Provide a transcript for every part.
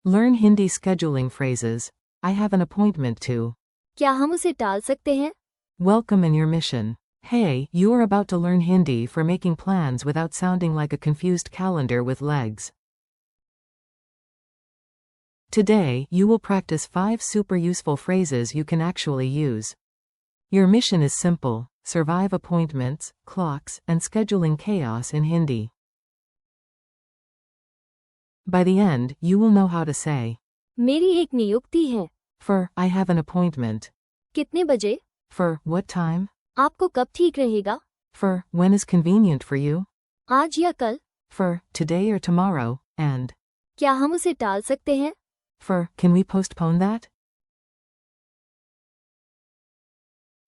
Learn Hindi scheduling phrases. I have an appointment to. क्या हम उसे टाल सकते हैं? Welcome in your mission. Hey, you are about to learn Hindi for making plans without sounding like a confused calendar with legs. Today, you will practice 5 super useful phrases you can actually use. Your mission is simple: survive appointments, clocks, and scheduling chaos in Hindi. By the end, you will know how to say, मेरी एक नियुक्ति है. for, I have an appointment. कितने बजे? For, what time? आपको कब ठीक रहेगा? For, when is convenient for you? आज या कल? For, today or tomorrow, and क्या हम उसे टाल सकते हैं? for, can we postpone that?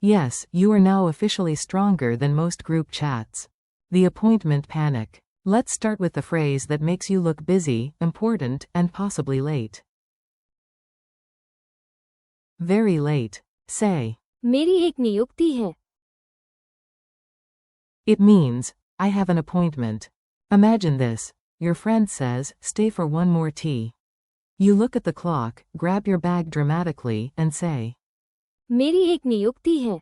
Yes, you are now officially stronger than most group chats. The appointment panic. Let's start with the phrase that makes you look busy, important, and possibly late. Very late. Say. मेरी एक नियुक्ति है. It means, I have an appointment. Imagine this. Your friend says, stay for one more tea. You look at the clock, grab your bag dramatically, and say, मेरी एक नियुक्ति है.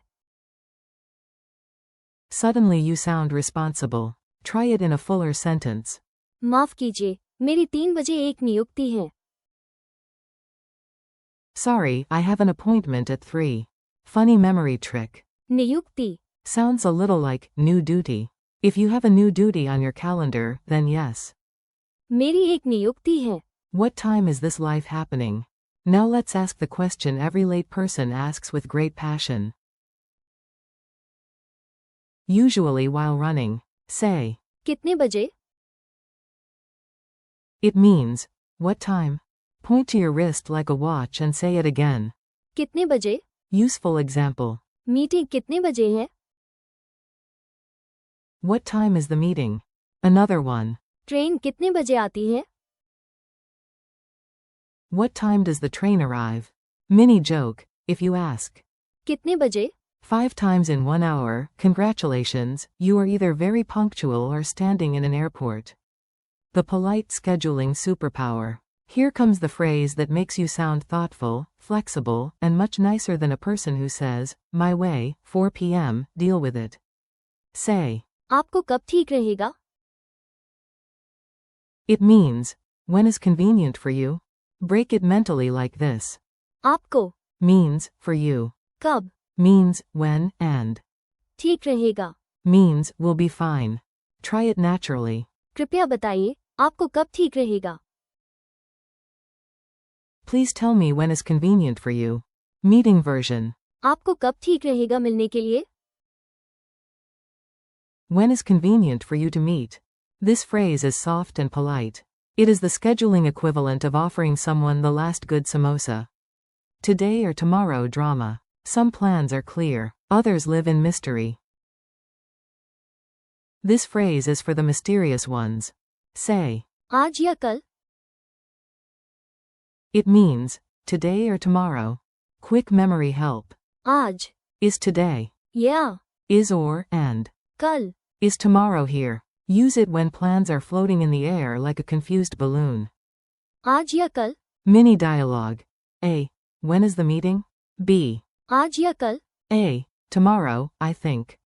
Suddenly you sound responsible. Try it in a fuller sentence. माफ कीजिए, मेरी 3 बजे एक नियुक्ति है. Sorry, I have an appointment at 3. Funny memory trick. नियुक्ति. Sounds a little like new duty. If you have a new duty on your calendar, then yes. मेरी एक नियुक्ति है. What time is this life happening? Now let's ask the question every late person asks with great passion. Usually while running. Say. कितने बजे? It means, what time? Point to your wrist like a watch and say it again. कितने बजे? Useful example. Meeting कितने बजे है? What time is the meeting? Another one. Train कितने बजे आती है? What time does the train arrive? Mini joke, if you ask. कितने बजे? 5 times in 1 hour, congratulations, you are either very punctual or standing in an airport. The polite scheduling superpower. Here comes the phrase that makes you sound thoughtful, flexible, and much nicer than a person who says, my way, 4 p.m., deal with it. Say. आपको कब ठीक रहेगा? It means, when is convenient for you? Break it mentally like this. आपको. Means, for you. कब? Means, when, and. ठीक रहेगा. Means, will be fine. Try it naturally. कृपया बताइए, आपको कब ठीक रहेगा? Please tell me when is convenient for you. Meeting version. आपको कब ठीक रहेगा मिलने के लिए? When is convenient for you to meet? This phrase is soft and polite. It is the scheduling equivalent of offering someone the last good samosa. Today or tomorrow drama. Some plans are clear, others live in mystery. This phrase is for the mysterious ones. Say. आज या कल? It means, today or tomorrow. Quick memory help. आज. Is today. या. Is or, and. कल. Is tomorrow here. Use it when plans are floating in the air like a confused balloon. आज या कल? Mini dialogue. A. When is the meeting? B. आज या कल? A. Tomorrow, I think.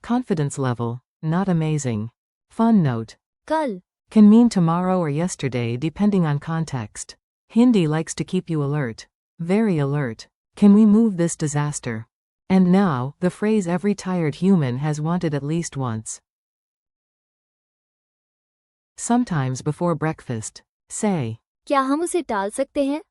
Confidence level. Not amazing. Fun note. कल. Can mean tomorrow or yesterday depending on context. Hindi likes to keep you alert. Very alert. Can we move this disaster? And now, the phrase every tired human has wanted at least once. Sometimes before breakfast. Say. क्या हम उसे टाल सकते हैं?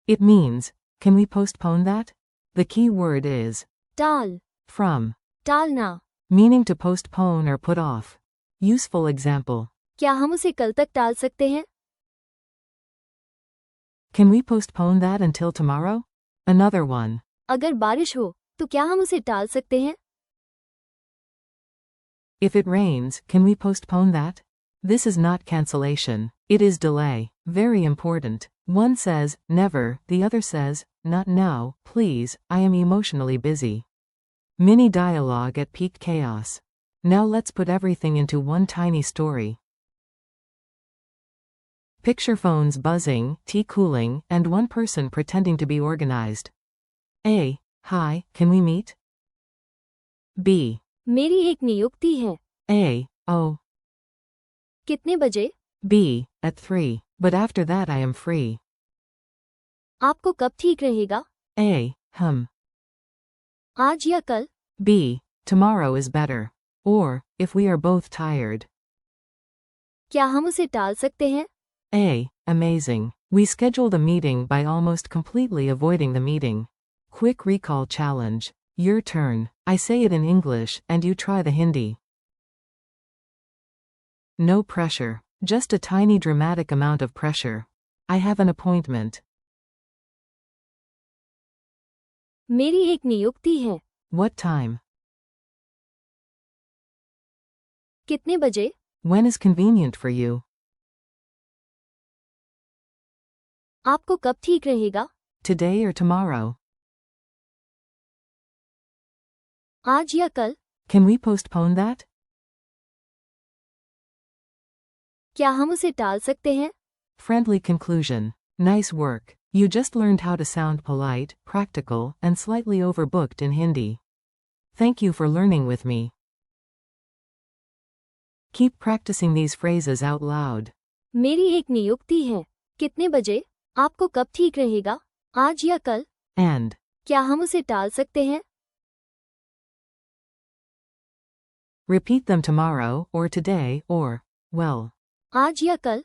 It means, can we postpone that? The key word is टाल. from, टालना. meaning to postpone or put off. Useful example. क्या हम उसे कल तक टाल सकते हैं? Can we postpone that until tomorrow? Another one. अगर बारिश हो, तो क्या हम उसे टाल सकते हैं? If it rains, can we postpone that? This is not cancellation. It is delay. Very important. One says, never, the other says, not now, please, I am emotionally busy. Mini dialogue at peak chaos. Now let's put everything into one tiny story. Picture phones buzzing, tea cooling, and one person pretending to be organized. A. Hi, can we meet? B. मेरी एक नियुक्ति है. A. Oh. कितने बजे? B. At 3. But after that I am free. आपको कब ठीक रहेगा? A. आज या कल? B. Tomorrow is better. Or, if we are both tired. क्या हम उसे टाल सकते हैं? A. Amazing. We scheduled a meeting by almost completely avoiding the meeting. Quick recall challenge. Your turn. I say it in English, and you try the Hindi. No pressure. Just a tiny dramatic amount of pressure. I have an appointment. मेरी एक नियुक्ति है. What time? कितने बजे? When is convenient for you? आपको कब ठीक रहेगा? Today or tomorrow? आज या कल? Can we postpone that? क्या हम उसे टाल सकते हैं? Friendly conclusion. Nice work. You just learned how to sound polite, practical, and slightly overbooked in Hindi. Thank you for learning with me. Keep practicing these phrases out loud. मेरी एक नियुक्ति है. कितने बजे? आपको कब ठीक रहेगा? आज या कल? And. क्या हम उसे टाल सकते हैं? Repeat them tomorrow, or today, or, well. आज या कल?